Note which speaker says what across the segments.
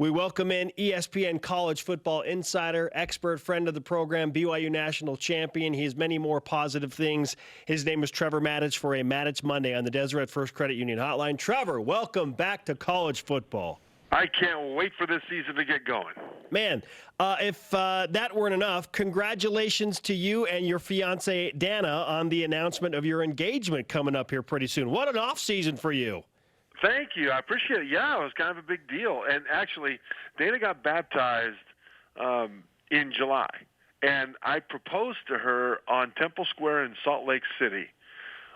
Speaker 1: We welcome in ESPN College Football Insider, expert friend of the program, BYU national champion. He has many more positive things. His name is Trevor Matich for a Matich Monday on the Deseret First Credit Union Hotline. Trevor, welcome back to college football.
Speaker 2: I can't wait for this season to get going.
Speaker 1: Man, if that weren't enough, congratulations to you and your fiance Dana on the announcement of your engagement coming up here pretty soon. What an off season for you.
Speaker 2: Thank you. I appreciate it. Yeah, it was kind of a big deal. And actually, Dana got baptized in July. And I proposed to her on Temple Square in Salt Lake City.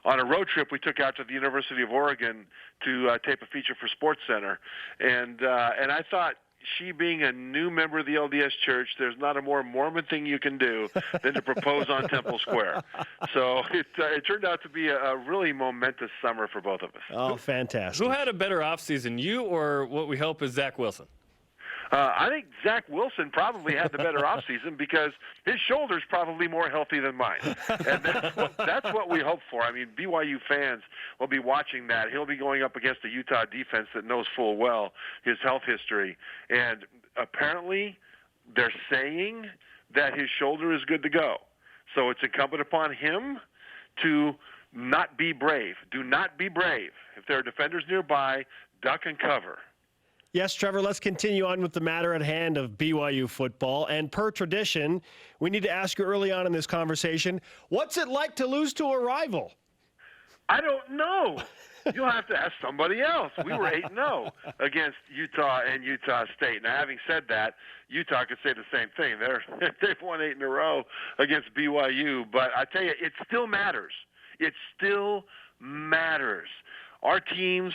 Speaker 2: On a road trip we took out to the University of Oregon to tape a feature for SportsCenter. And I thought, she being a new member of the LDS Church, there's not a more Mormon thing you can do than to propose on Temple Square. So it turned out to be a really momentous summer for both of us.
Speaker 1: Oh, fantastic.
Speaker 3: Who had a better offseason, you or what we hope is Zach Wilson?
Speaker 2: I think Zach Wilson probably had the better offseason because his shoulder's probably more healthy than mine. And that's what we hope for. I mean, BYU fans will be watching that. He'll be going up against a Utah defense that knows full well his health history. And apparently they're saying that his shoulder is good to go. So it's incumbent upon him to not be brave. Do not be brave. If there are defenders nearby, duck and cover.
Speaker 1: Yes, Trevor, let's continue on with the matter at hand of BYU football. And per tradition, we need to ask you early on in this conversation, what's it like to lose to a rival?
Speaker 2: I don't know. You'll have to ask somebody else. We were 8-0 against Utah and Utah State. Now, having said that, Utah could say the same thing. They've won 8 in a row against BYU. But I tell you, it still matters. It still matters. Our teams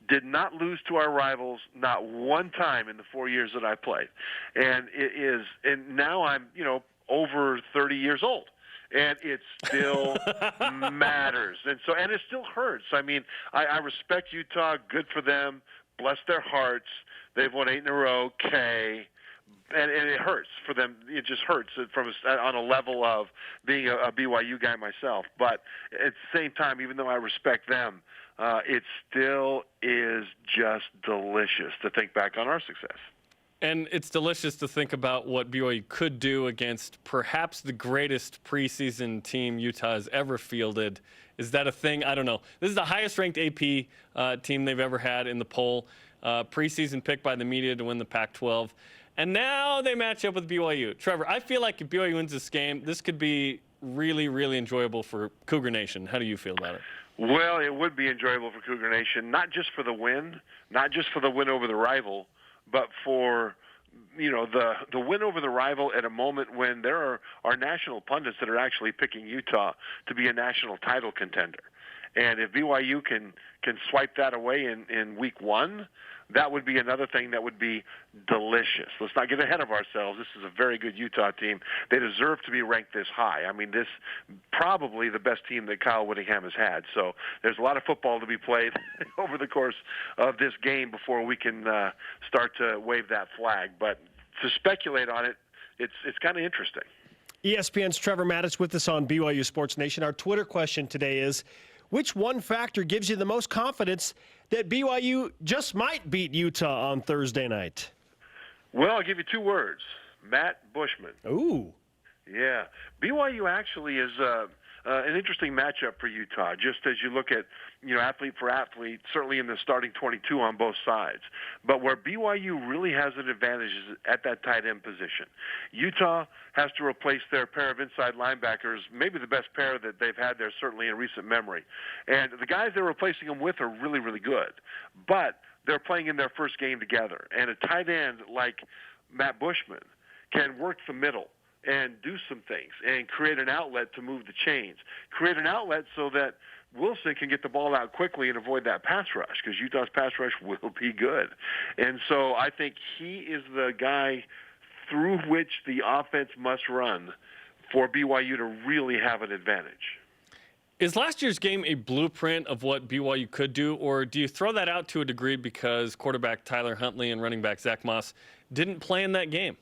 Speaker 2: did not lose to our rivals not one time in the 4 years that I played. And and now I'm, over 30 years old. And it still matters. And it still hurts. I mean, I respect Utah. Good for them. Bless their hearts. They've won 8 in a row. Okay. And it hurts for them. It just hurts on a level of being a BYU guy myself. But at the same time, even though I respect them, it still is just delicious to think back on our success.
Speaker 3: And it's delicious to think about what BYU could do against perhaps the greatest preseason team Utah has ever fielded. Is that a thing? I don't know. This is the highest-ranked AP team they've ever had in the poll. Preseason pick by the media to win the Pac-12. And now they match up with BYU. Trevor, I feel like if BYU wins this game, this could be really, really enjoyable for Cougar Nation. How do you feel about it?
Speaker 2: Well, it would be enjoyable for Cougar Nation, not just for the win, not just for the win over the rival, but for the win over the rival at a moment when there are national pundits that are actually picking Utah to be a national title contender. And if BYU can swipe that away in week one, that would be another thing that would be delicious. Let's not get ahead of ourselves. This is a very good Utah team. They deserve to be ranked this high. I mean, this probably the best team that Kyle Whittingham has had. So there's a lot of football to be played over the course of this game before we can start to wave that flag. But to speculate on it, it's kind of interesting.
Speaker 1: ESPN's Trevor Matich with us on BYU Sports Nation. Our Twitter question today is, which one factor gives you the most confidence that BYU just might beat Utah on Thursday night?
Speaker 2: Well, I'll give you 2 words. Matt Bushman.
Speaker 1: Ooh.
Speaker 2: Yeah. BYU actually is an interesting matchup for Utah, just as you look at, athlete for athlete, certainly in the starting 22 on both sides. But where BYU really has an advantage is at that tight end position. Utah has to replace their pair of inside linebackers, maybe the best pair that they've had there certainly in recent memory. And the guys they're replacing them with are really, really good. But they're playing in their first game together. And a tight end like Matt Bushman can work the middle and do some things and create an outlet to move the chains. Create an outlet so that Wilson can get the ball out quickly and avoid that pass rush, because Utah's pass rush will be good. And so I think he is the guy through which the offense must run for BYU to really have an advantage.
Speaker 3: Is last year's game a blueprint of what BYU could do, or do you throw that out to a degree because quarterback Tyler Huntley and running back Zach Moss didn't play in that game?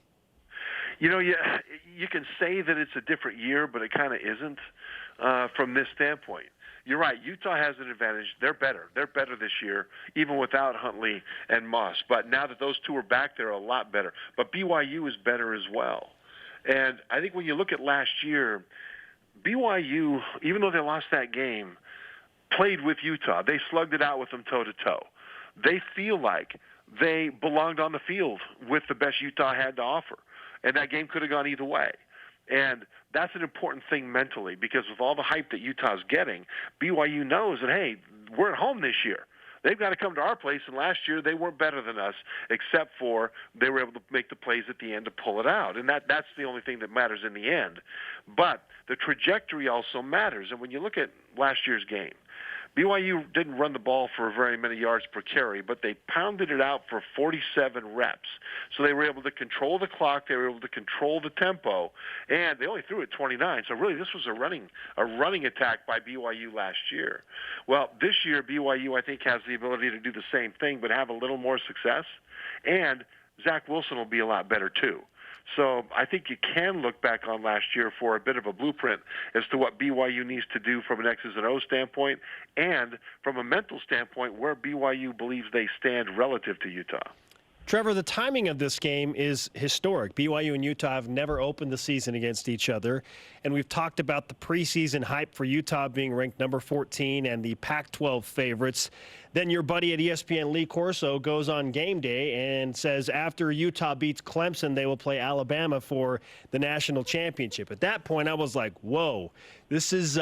Speaker 2: You can say that it's a different year, but it kind of isn't from this standpoint. you're right. Utah has an advantage. They're better. They're better this year, even without Huntley and Moss. But now that those two are back, they're a lot better. But BYU is better as well. And I think when you look at last year, BYU, even though they lost that game, played with Utah. They slugged it out with them toe-to-toe. They feel like they belonged on the field with the best Utah had to offer. And that game could have gone either way. And that's an important thing mentally, because with all the hype that Utah's getting, BYU knows that, hey, we're at home this year. They've got to come to our place, and last year they weren't better than us, except for they were able to make the plays at the end to pull it out. And that's the only thing that matters in the end. But the trajectory also matters. And when you look at last year's game, BYU didn't run the ball for very many yards per carry, but they pounded it out for 47 reps. So they were able to control the clock, they were able to control the tempo, and they only threw it 29. So really this was a running attack by BYU last year. Well, this year BYU, I think, has the ability to do the same thing but have a little more success, and Zach Wilson will be a lot better too. So I think you can look back on last year for a bit of a blueprint as to what BYU needs to do from an X's and O's standpoint, and from a mental standpoint where BYU believes they stand relative to Utah.
Speaker 1: Trevor, the timing of this game is historic. BYU and Utah have never opened the season against each other, and we've talked about the preseason hype for Utah being ranked number 14 and the Pac-12 favorites. Then your buddy at ESPN, Lee Corso, goes on game day and says after Utah beats Clemson, they will play Alabama for the national championship. At that point, I was like, whoa, this is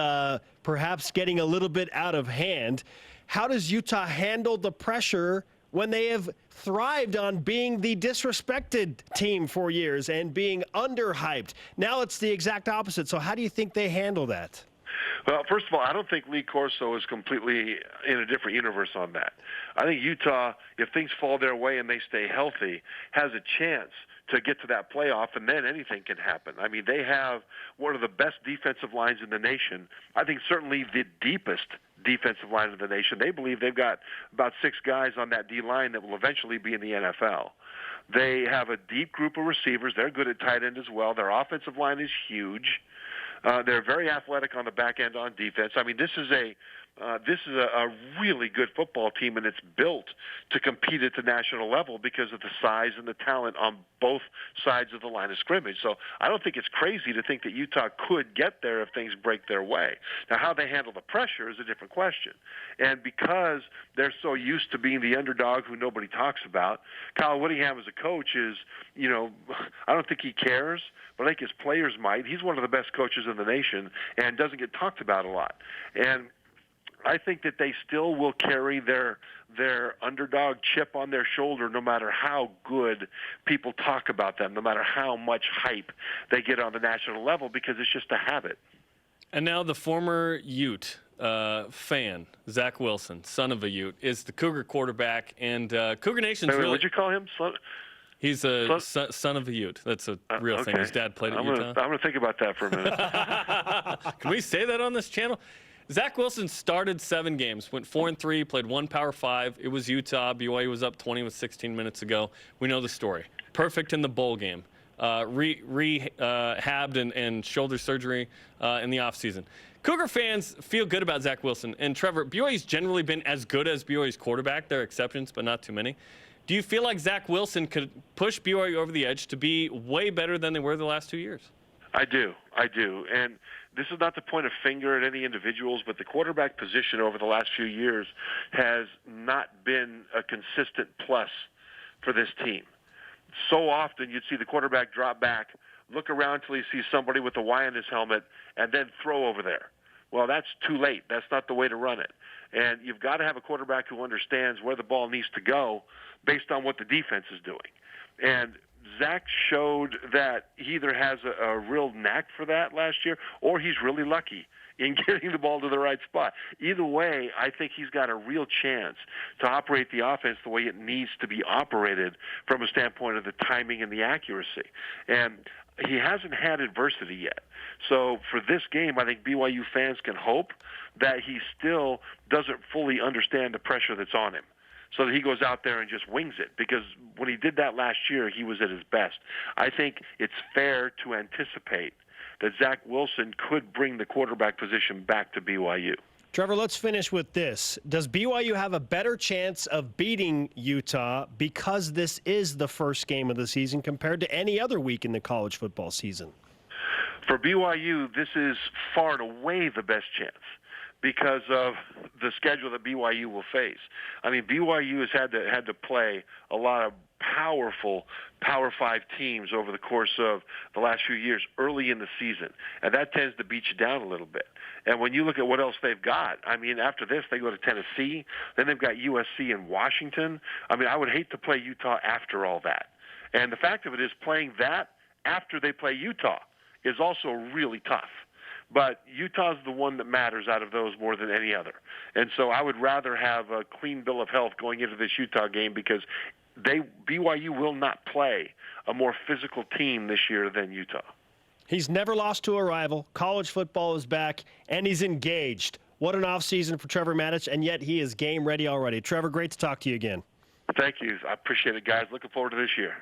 Speaker 1: perhaps getting a little bit out of hand. How does Utah handle the pressure when they have thrived on being the disrespected team for years and being underhyped? Now it's the exact opposite. So how do you think they handle that?
Speaker 2: Well, first of all, I don't think Lee Corso is completely in a different universe on that. I think Utah, if things fall their way and they stay healthy, has a chance to get to that playoff, and then anything can happen. I mean, they have one of the best defensive lines in the nation. I think certainly the deepest defensive line in the nation. They believe they've got about 6 guys on that D-line that will eventually be in the NFL. They have a deep group of receivers. They're good at tight end as well. Their offensive line is huge. They're very athletic on the back end on defense. I mean, this is a really good football team, and it's built to compete at the national level because of the size and the talent on both sides of the line of scrimmage. So I don't think it's crazy to think that Utah could get there if things break their way. Now, how they handle the pressure is a different question. And because they're so used to being the underdog who nobody talks about, Kyle Whittingham as a coach is, I don't think he cares, but I think his players might. He's one of the best coaches in the nation and doesn't get talked about a lot. And I think that they still will carry their underdog chip on their shoulder no matter how good people talk about them, no matter how much hype they get on the national level, because it's just a habit.
Speaker 3: And now the former Ute fan, Zach Wilson, son of a Ute, is the Cougar quarterback, and Cougar Nation's really...
Speaker 2: What'd you call him?
Speaker 3: He's a son of a Ute. That's a real thing. His dad played at Utah.
Speaker 2: I'm going to think about that for a minute.
Speaker 3: Can we say that on this channel? Zach Wilson started 7 games, went 4-3, played 1 Power 5. It was Utah. BYU was up 20 with 16 minutes ago. We know the story. Perfect in the bowl game. Rehabbed and shoulder surgery in the offseason. Cougar fans feel good about Zach Wilson. And Trevor, BYU's generally been as good as BYU's quarterback. There are exceptions, but not too many. Do you feel like Zach Wilson could push BYU over the edge to be way better than they were the last 2 years?
Speaker 2: I do. And this is not to point a finger at any individuals, but the quarterback position over the last few years has not been a consistent plus for this team. So often you'd see the quarterback drop back, look around till he sees somebody with a Y on his helmet, and then throw over there. Well, that's too late. That's not the way to run it. And you've got to have a quarterback who understands where the ball needs to go based on what the defense is doing. And Zach showed that he either has a real knack for that last year, or he's really lucky in getting the ball to the right spot. Either way, I think he's got a real chance to operate the offense the way it needs to be operated from a standpoint of the timing and the accuracy. And he hasn't had adversity yet. So for this game, I think BYU fans can hope that he still doesn't fully understand the pressure that's on him, so that he goes out there and just wings it. Because when he did that last year, he was at his best. I think it's fair to anticipate that Zach Wilson could bring the quarterback position back to BYU.
Speaker 1: Trevor, let's finish with this. Does BYU have a better chance of beating Utah because this is the first game of the season compared to any other week in the college football season?
Speaker 2: For BYU, this is far and away the best chance because of the schedule that BYU will face. I mean, BYU has had to play a lot of powerful Power 5 teams over the course of the last few years early in the season, and that tends to beat you down a little bit. And when you look at what else they've got, I mean, after this they go to Tennessee, then they've got USC and Washington. I mean, I would hate to play Utah after all that. And the fact of it is, playing that after they play Utah is also really tough. But Utah's the one that matters out of those more than any other. And so I would rather have a clean bill of health going into this Utah game because BYU will not play a more physical team this year than Utah.
Speaker 1: He's never lost to a rival. College football is back, and he's engaged. What an offseason for Trevor Matich, and yet he is game ready already. Trevor, great to talk to you again.
Speaker 2: Thank you. I appreciate it, guys. Looking forward to this year.